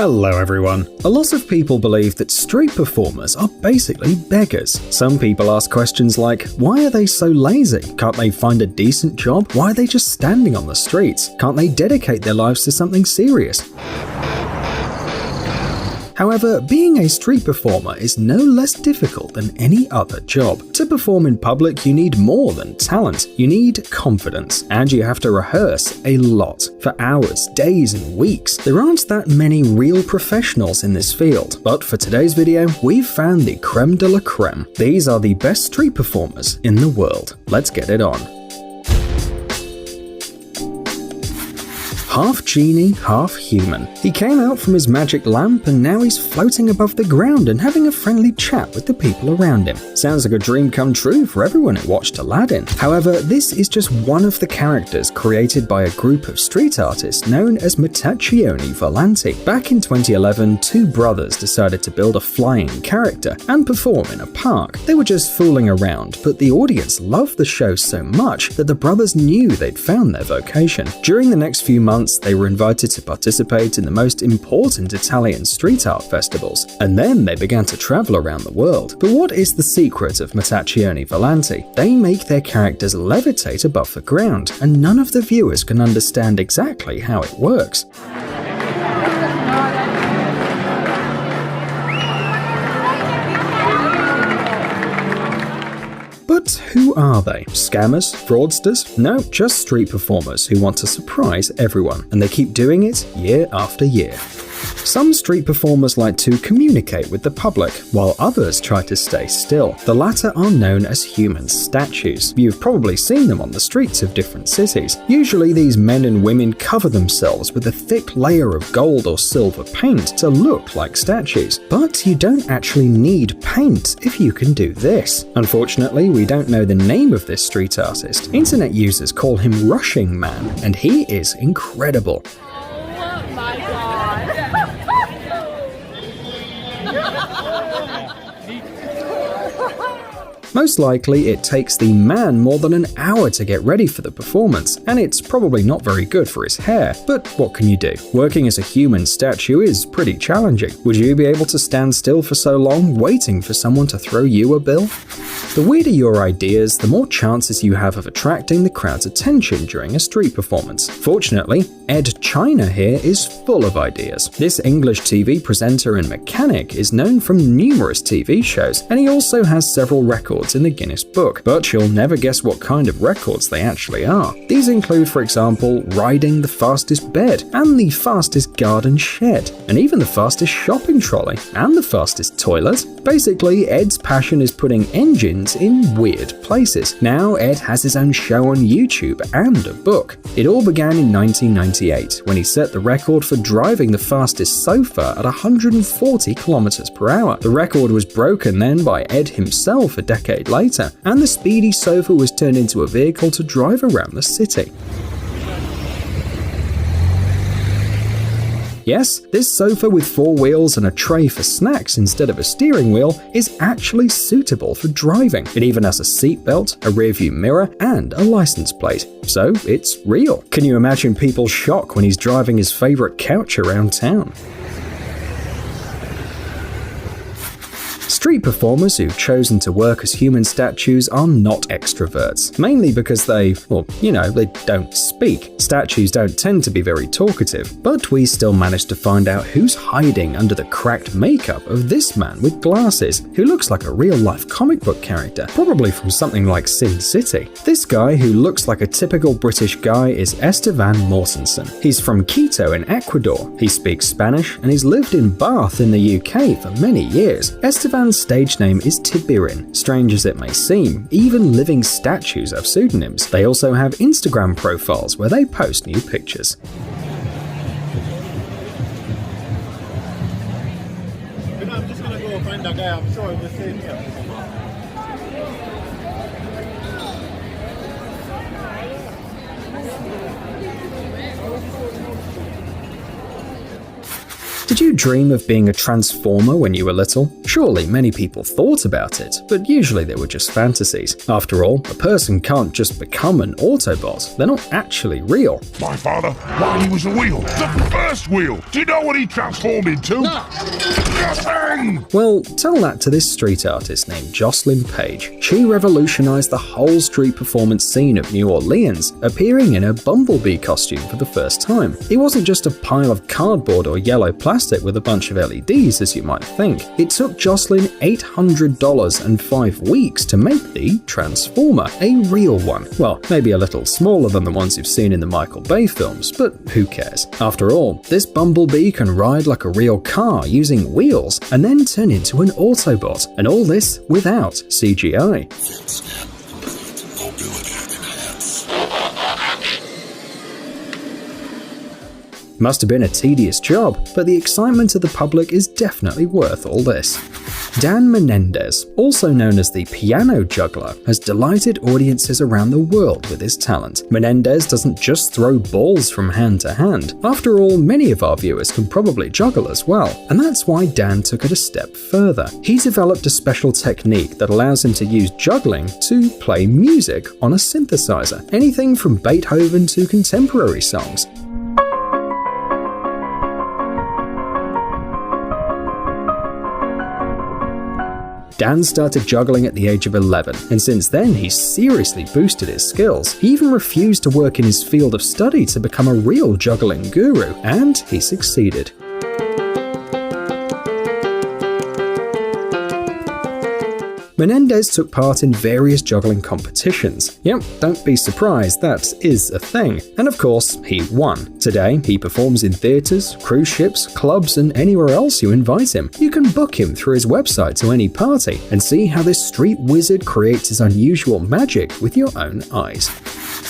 Hello everyone. A lot of people believe that street performers are basically beggars. Some people ask questions like, why are they so lazy? Can't they find a decent job? Why are they just standing on the streets? Can't they dedicate their lives to something serious? However, being a street performer is no less difficult than any other job. To perform in public, you need more than talent. You need confidence, and you have to rehearse a lot, for hours, days, and weeks. There aren't that many real professionals in this field, but for today's video, we've found the creme de la creme. These are the best street performers in the world. Let's get it on. Half genie, half human. He came out from his magic lamp and now he's floating above the ground and having a friendly chat with the people around him. Sounds like a dream come true for everyone who watched Aladdin. However, this is just one of the characters created by a group of street artists known as Metazioni Volanti. Back in 2011, two brothers decided to build a flying character and perform in a park. They were just fooling around, but the audience loved the show so much that the brothers knew they'd found their vocation. During the next few months, they were invited to participate in the most important Italian street art festivals, and then they began to travel around the world. But what is the secret of Metazioni Volanti? They make their characters levitate above the ground, and none of the viewers can understand exactly how it works. But who are they? Scammers? Fraudsters? No, just street performers who want to surprise everyone, and they keep doing it year after year. Some street performers like to communicate with the public, while others try to stay still. The latter are known as human statues. You've probably seen them on the streets of different cities. Usually these men and women cover themselves with a thick layer of gold or silver paint to look like statues. But you don't actually need paint if you can do this. Unfortunately, we don't know the name of this street artist. Internet users call him Rushing Man, and he is incredible. Oh my god. Most likely, it takes the man more than an hour to get ready for the performance, and it's probably not very good for his hair, but what can you do? Working as a human statue is pretty challenging. Would you be able to stand still for so long, waiting for someone to throw you a bill? The weirder your ideas, the more chances you have of attracting the crowd's attention during a street performance. Fortunately, Ed China here is full of ideas. This English TV presenter and mechanic is known from numerous TV shows, and he also has several records in the Guinness Book, but you'll never guess what kind of records they actually are. These include, for example, riding the fastest bed, and the fastest garden shed, and even the fastest shopping trolley, and the fastest toilet. Basically, Ed's passion is putting engines in weird places. Now Ed has his own show on YouTube and a book. It all began in 1998, when he set the record for driving the fastest sofa at 140 kilometers per hour. The record was broken then by Ed himself a decade later, and the speedy sofa was turned into a vehicle to drive around the city. Yes, this sofa with 4 wheels and a tray for snacks instead of a steering wheel is actually suitable for driving. It even has a seatbelt, a rearview mirror, and a license plate. So it's real. Can you imagine people's shock when he's driving his favorite couch around town? Street performers who've chosen to work as human statues are not extroverts, mainly because they don't speak. Statues don't tend to be very talkative, but we still managed to find out who's hiding under the cracked makeup of this man with glasses, who looks like a real-life comic book character, probably from something like Sin City. This guy, who looks like a typical British guy, is Esteban Mortensen. He's from Quito in Ecuador. He speaks Spanish, and he's lived in Bath in the UK for many years. Esteban's stage name is Tibirin. Strange as it may seem, even living statues have pseudonyms. They also have Instagram profiles where they post new pictures. I'm just gonna go find that guy. I'm sure the same here. Did Did you dream of being a transformer when you were little? Surely many people thought about it, but usually they were just fantasies. After all, a person can't just become an Autobot. They're not actually real. My father, while he was a wheel, the first wheel, do you know what he transformed into? Nothing! Well, tell that to this street artist named Jocelyn Page. She revolutionized the whole street performance scene of New Orleans, appearing in a bumblebee costume for the first time. It wasn't just a pile of cardboard or yellow plastic with a bunch of LEDs, as you might think. It took Jocelyn $800 and 5 weeks to make the Transformer, a real one. Well, maybe a little smaller than the ones you've seen in the Michael Bay films, but who cares? After all, this bumblebee can ride like a real car using wheels and then turn into an Autobot, and all this without CGI. Must have been a tedious job, but the excitement of the public is definitely worth all this. Dan Menendez, also known as the piano juggler, has delighted audiences around the world with his talent. Menendez doesn't just throw balls from hand to hand. After all, many of our viewers can probably juggle as well, and that's why Dan took it a step further. He developed a special technique that allows him to use juggling to play music on a synthesizer, anything from Beethoven to contemporary songs. Dan started juggling at the age of 11, and since then he's seriously boosted his skills. He even refused to work in his field of study to become a real juggling guru, and he succeeded. Menendez took part in various juggling competitions. Yep, don't be surprised, that is a thing. And of course, he won. Today, he performs in theaters, cruise ships, clubs, and anywhere else you invite him. You can book him through his website to any party and see how this street wizard creates his unusual magic with your own eyes.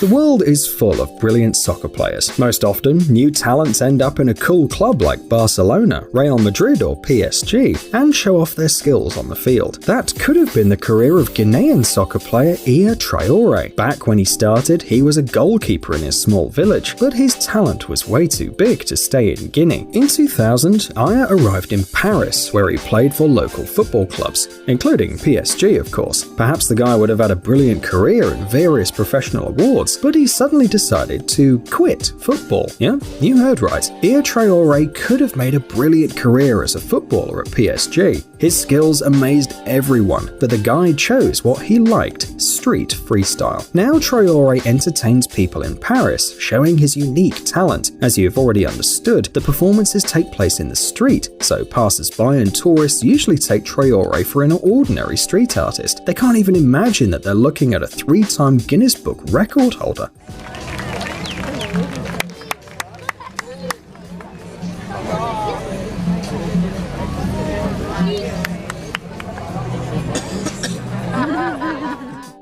The world is full of brilliant soccer players. Most often, new talents end up in a cool club like Barcelona, Real Madrid, or PSG, and show off their skills on the field. That could have been the career of Ghanaian soccer player Iya Traore. Back when he started, he was a goalkeeper in his small village, but his talent was way too big to stay in Guinea. In 2000, Iya arrived in Paris, where he played for local football clubs, including PSG, of course. Perhaps the guy would have had a brilliant career and various professional awards, but he suddenly decided to quit football. Yeah, you heard right. Iya Traore could have made a brilliant career as a footballer at PSG. His skills amazed everyone, but the guy chose what he liked: street freestyle. Now Traore entertains people in Paris, showing his unique talent. As you've already understood, the performances take place in the street, so passers-by and tourists usually take Traore for an ordinary street artist. They can't even imagine that they're looking at a 3-time Guinness Book record holder.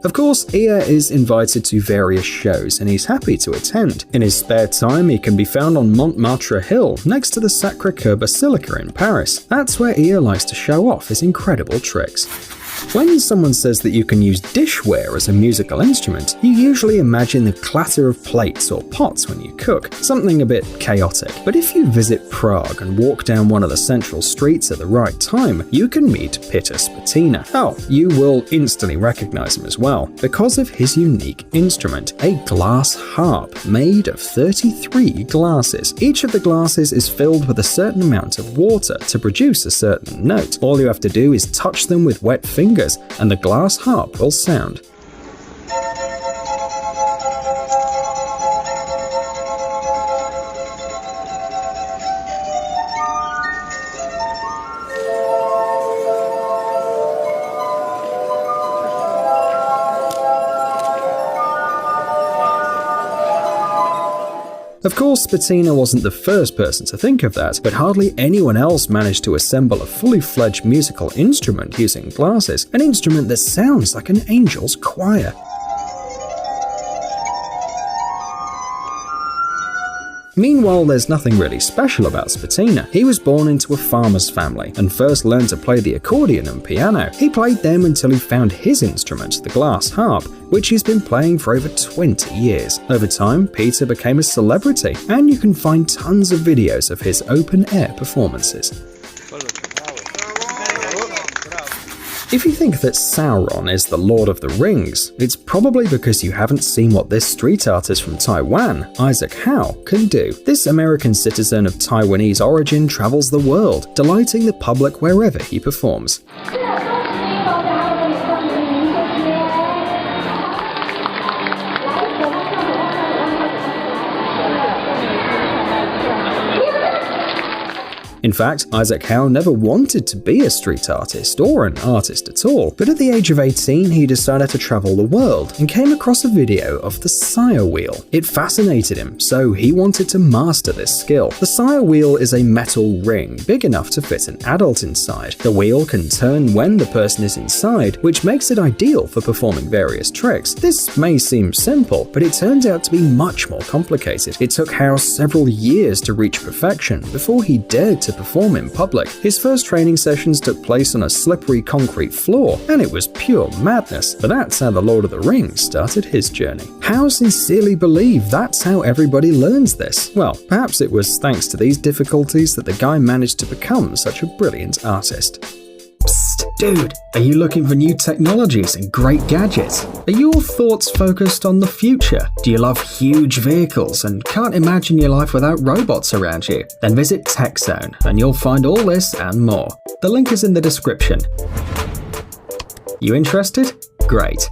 Of course, Iya is invited to various shows and he's happy to attend. In his spare time, he can be found on Montmartre Hill, next to the Sacré-Cœur Basilica in Paris. That's where Iya likes to show off his incredible tricks. When someone says that you can use dishware as a musical instrument, you usually imagine the clatter of plates or pots when you cook, something a bit chaotic. But if you visit Prague and walk down one of the central streets at the right time, you can meet Peter Spatina. Oh, you will instantly recognize him as well, because of his unique instrument, a glass harp made of 33 glasses. Each of the glasses is filled with a certain amount of water to produce a certain note. All you have to do is touch them with wet fingers and the glass harp will sound. Of course, Spatina wasn't the first person to think of that, but hardly anyone else managed to assemble a fully fledged musical instrument using glasses, an instrument that sounds like an angel's choir. Meanwhile, there's nothing really special about Spatina. He was born into a farmer's family and first learned to play the accordion and piano. He played them until he found his instrument, the glass harp, which he's been playing for over 20 years. Over time, Peter became a celebrity, and you can find tons of videos of his open-air performances. If you think that Sauron is the Lord of the Rings, it's probably because you haven't seen what this street artist from Taiwan, Isaac Howe, can do. This American citizen of Taiwanese origin travels the world, delighting the public wherever he performs. In fact, Isaac Howe never wanted to be a street artist or an artist at all, but at the age of 18 he decided to travel the world and came across a video of the Sire Wheel. It fascinated him, so he wanted to master this skill. The Sire Wheel is a metal ring big enough to fit an adult inside. The wheel can turn when the person is inside, which makes it ideal for performing various tricks. This may seem simple, but it turns out to be much more complicated. It took Howe several years to reach perfection before he dared to perform in public. His first training sessions took place on a slippery concrete floor, and it was pure madness, but that's how the Lord of the Rings started his journey. Howe sincerely believed that's how everybody learns this. Well, perhaps it was thanks to these difficulties that the guy managed to become such a brilliant artist. Psst, dude, are you looking for new technologies and great gadgets? Are your thoughts focused on the future? Do you love huge vehicles and can't imagine your life without robots around you? Then visit TechZone and you'll find all this and more. The link is in the description. You interested? Great.